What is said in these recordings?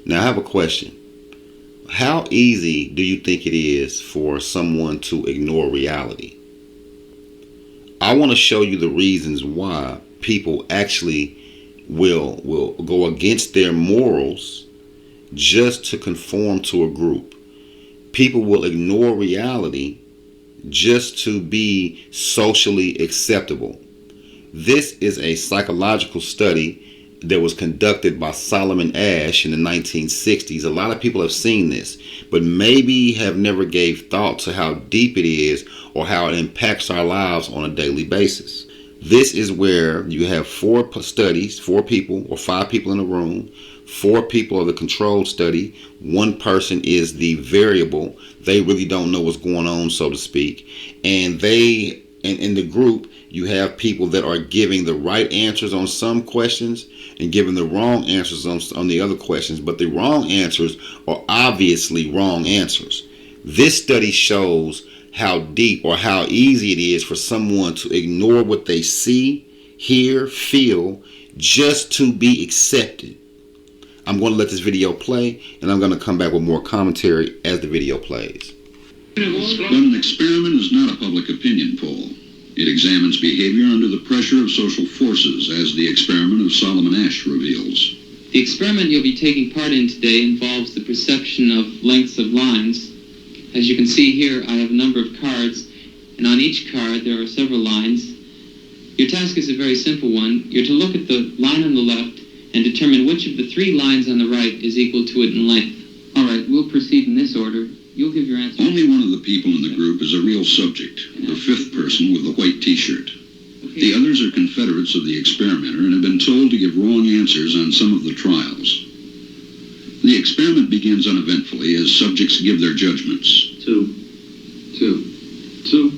Now I have a question. How easy do you think it is for someone to ignore reality? I want to show you the reasons why people actually will go against their morals just to conform to a group. People will ignore reality just to be socially acceptable. This is a psychological study that was conducted by Solomon Asch in the 1960s. A lot of people have seen this, but maybe have never gave thought to how deep it is or how it impacts our lives on a daily basis. This is where you have four studies, 4 people or 5 people in a room. 4 people are the controlled study. 1 person is the variable. They really don't know what's going on, so to speak. And in the group, you have people that are giving the right answers on some questions and giving the wrong answers on the other questions. But the wrong answers are obviously wrong answers. This study shows how deep or how easy it is for someone to ignore what they see, hear, feel, just to be accepted. I'm going to let this video play, and I'm going to come back with more commentary as the video plays. But an experiment is not a public opinion poll. It examines behavior under the pressure of social forces, as the experiment of Solomon Asch reveals. The experiment you'll be taking part in today involves the perception of lengths of lines. As you can see here, I have a number of cards, and on each card there are several lines. Your task is a very simple one. You're to look at the line on the left and determine which of the 3 lines on the right is equal to it in length. All right, we'll proceed in this order. You'll give your answer. Only one of the people in the group is a real subject, the 5th person with the white t-shirt. The others are confederates of the experimenter and have been told to give wrong answers on some of the trials. The experiment begins uneventfully as subjects give their judgments. 2, 2, 2,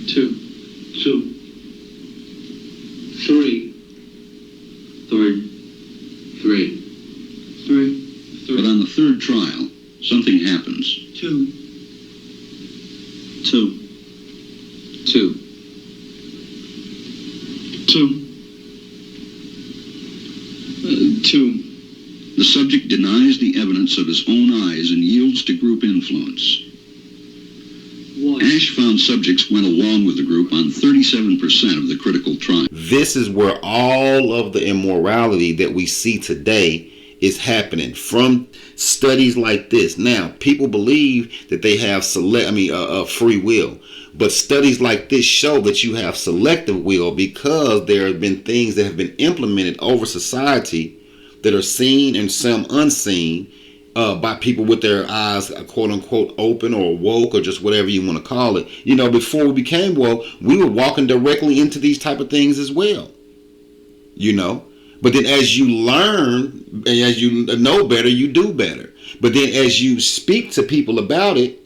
2, 2, 3, 3, 3, 3, 3. But on the 3rd trial, something happens. 2, 2, 2, 2, 2. The subject denies the evidence of his own eyes and yields to group influence. 1. Asch found subjects went along with the group on 37% of the critical trial. This is where all of the immorality that we see today is happening from studies like this. Now, people believe that they have free will, but studies like this show that you have selective will because there have been things that have been implemented over society that are seen and some unseen by people with their eyes, quote unquote, open or woke or just whatever you want to call it. You know, before we became woke, we were walking directly into these type of things as well. You know, but then as you learn and as you know better, you do better. But then as you speak to people about it,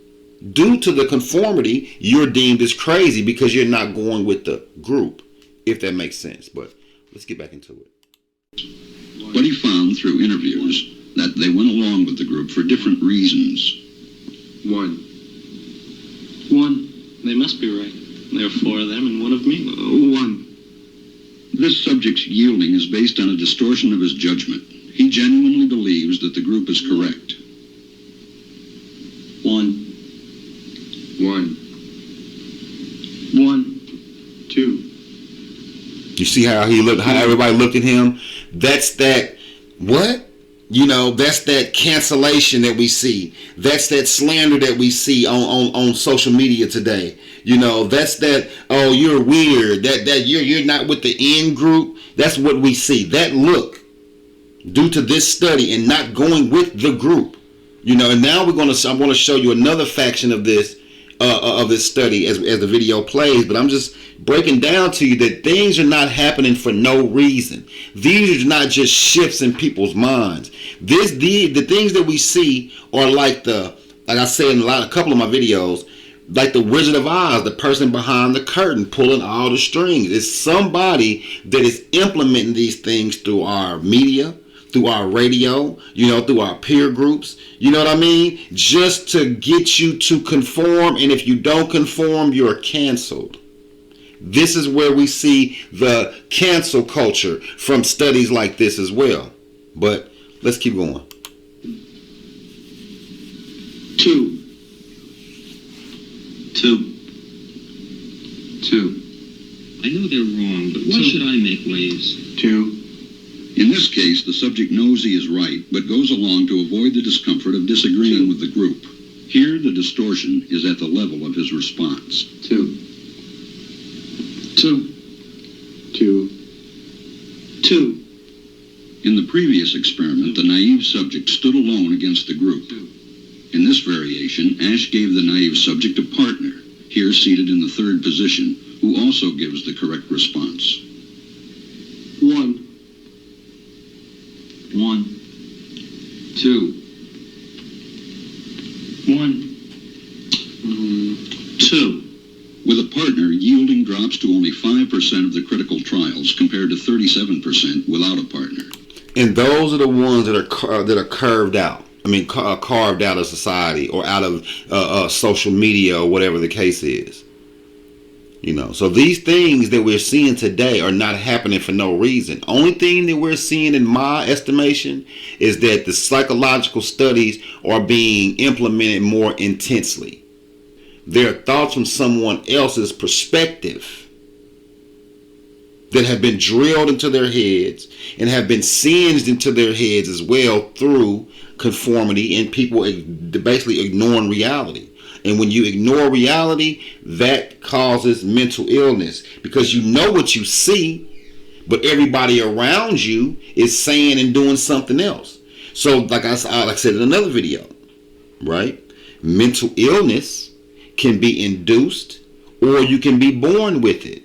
due to the conformity, you're deemed as crazy because you're not going with the group, if that makes sense. But let's get back into it. But he found through interviews that they went along with the group for different reasons. 1. They must be right. There are 4 of them and 1 of me. 1. This subject's yielding is based on a distortion of his judgment. He genuinely believes that the group is correct. 1. 2. You see how he looked, how everybody looked at him? That's that, what? You know, that's that cancellation that we see. That's that slander that we see on social media today. You know, that's that, oh, you're weird. That you're not with the in group. That's what we see. That look due to this study and not going with the group. You know, and now I'm going to show you another faction of this study as the video plays, but I'm just breaking down to you that things are not happening for no reason. These are not just shifts in people's minds. The things that we see are like I said in a couple of my videos, like the Wizard of Oz, the person behind the curtain pulling all the strings. It's somebody that is implementing these things through our media, through our radio, through our peer groups, you know what I mean? Just to get you to conform, and if you don't conform, you're canceled. This is where we see the cancel culture from studies like this as well. But let's keep going. 2. 2. 2. I know they're wrong, but why should I make waves? 2. In this case, the subject knows he is right, but goes along to avoid the discomfort of disagreeing with the group. Here, the distortion is at the level of his response. 2. 2. 2. 2. In the previous experiment, the naive subject stood alone against the group. In this variation, Ash gave the naive subject a partner, here seated in the third position, who also gives the correct response. 1. 1. 2. 1. 2. With a partner, yielding drops to only 5% of the critical trials compared to 37% without a partner. And those are the ones that are carved out. I mean, carved out of society or out of social media or whatever the case is. You know, so these things that we're seeing today are not happening for no reason. Only thing that we're seeing, in my estimation, is that the psychological studies are being implemented more intensely. There are thoughts from someone else's perspective that have been drilled into their heads and have been singed into their heads as well through conformity and people basically ignoring reality. And when you ignore reality, that causes mental illness, because you know what you see, but everybody around you is saying and doing something else. So like I said in another video, right? Mental illness can be induced or you can be born with it.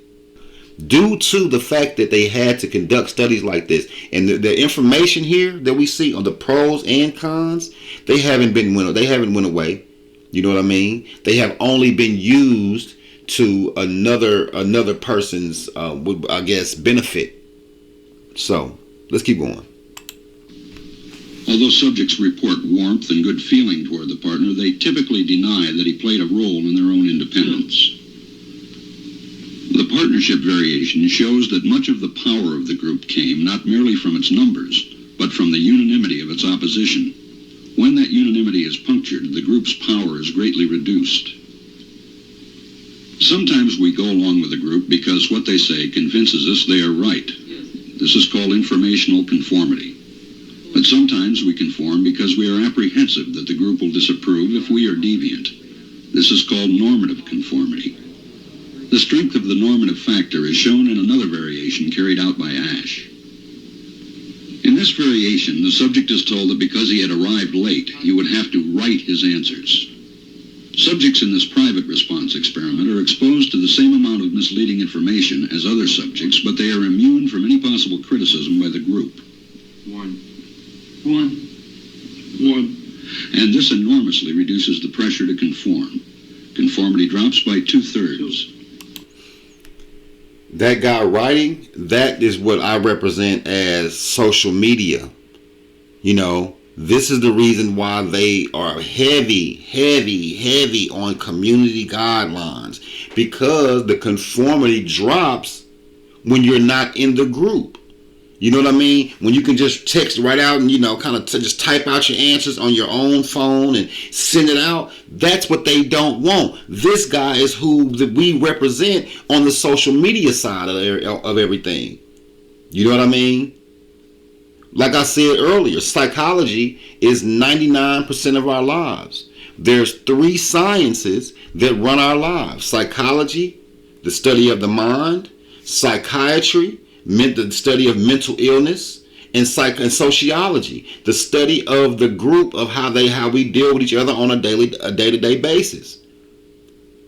Due to the fact that they had to conduct studies like this, and the information here that we see on the pros and cons, they haven't went away. You know what I mean? They have only been used to another person's, I guess, benefit. So let's keep going. Although subjects report warmth and good feeling toward the partner, they typically deny that he played a role in their own independence. The partnership variation shows that much of the power of the group came not merely from its numbers, but from the unanimity of its opposition. When that unanimity is punctured, the group's power is greatly reduced. Sometimes we go along with the group because what they say convinces us they are right. This is called informational conformity. But sometimes we conform because we are apprehensive that the group will disapprove if we are deviant. This is called normative conformity. The strength of the normative factor is shown in another variation carried out by Ash. In this variation, the subject is told that because he had arrived late, he would have to write his answers. Subjects in this private response experiment are exposed to the same amount of misleading information as other subjects, but they are immune from any possible criticism by the group. 1. 1. And this enormously reduces the pressure to conform. Conformity drops by 2/3. That guy writing, that is what I represent as social media. You know, this is the reason why they are heavy on community guidelines, because the conformity drops when you're not in the group. You know what I mean? When you can just text right out and, kind of just type out your answers on your own phone and send it out. That's what they don't want. This guy is who we represent on the social media side of everything. You know what I mean? Like I said earlier, psychology is 99% of our lives. There's 3 sciences that run our lives: psychology, the study of the mind; psychiatry, the study of mental illness; and sociology, the study of the group, of how we deal with each other on a day-to-day basis.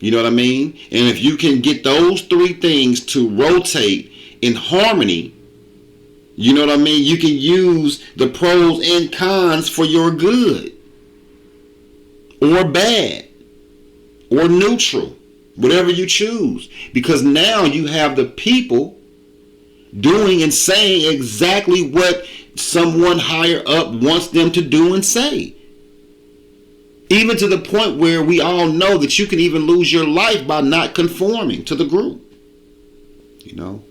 You know what I mean? And if you can get those 3 things to rotate in harmony, you know what I mean, you can use the pros and cons for your good, or bad, or neutral, whatever you choose. Because now you have the people doing and saying exactly what someone higher up wants them to do and say. Even to the point where we all know that you can even lose your life by not conforming to the group. You know,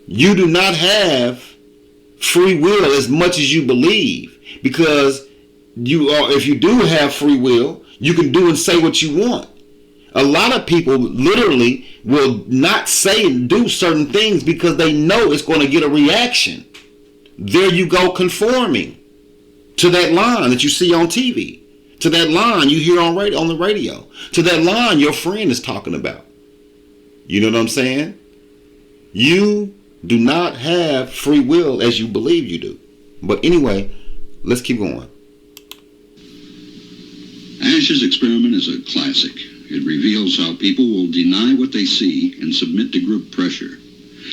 you do not have free will as much as you believe, because if you do have free will, You can do and say what you want. A lot of people literally will not say and do certain things because they know it's going to get a reaction. There you go, conforming to that line that you see on TV, to that line you hear on the radio, to that line your friend is talking about. You know what I'm saying? You do not have free will as you believe you do. But anyway, let's keep going. Ash's experiment is a classic. It reveals how people will deny what they see and submit to group pressure.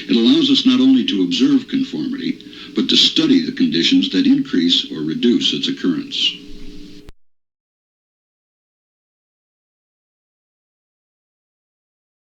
It allows us not only to observe conformity, but to study the conditions that increase or reduce its occurrence.